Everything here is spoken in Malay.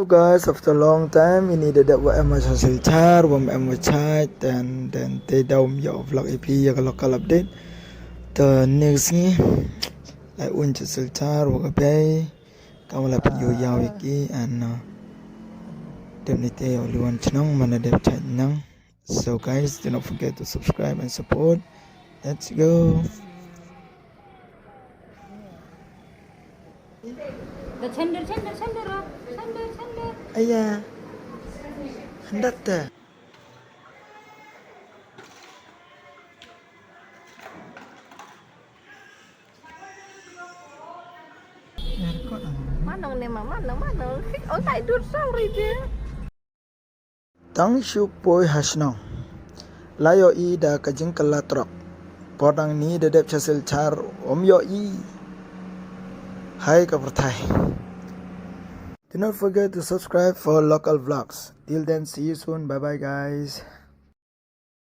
So guys, after a long time, we needed that what Emma Silchar, what Emma chat, and then they down your vlog EP, your local update. The next ni, like unja Silchar, what pay, kamu lapit yo yaw iki, and dem nite only one channel, mana dem chat nang. So guys, do not forget to subscribe and support. Let's go. Sender. Ayah, hendak tak? Manong ni manong. Ôi tại đút sao rồi chứ? Tang shu poi hasnong. Layo I da kajing kalatrok. Podang ni dedep chasil char yo I. Hai kapertai. Do not forget to subscribe for local vlogs. Till then, see you soon. Bye bye guys.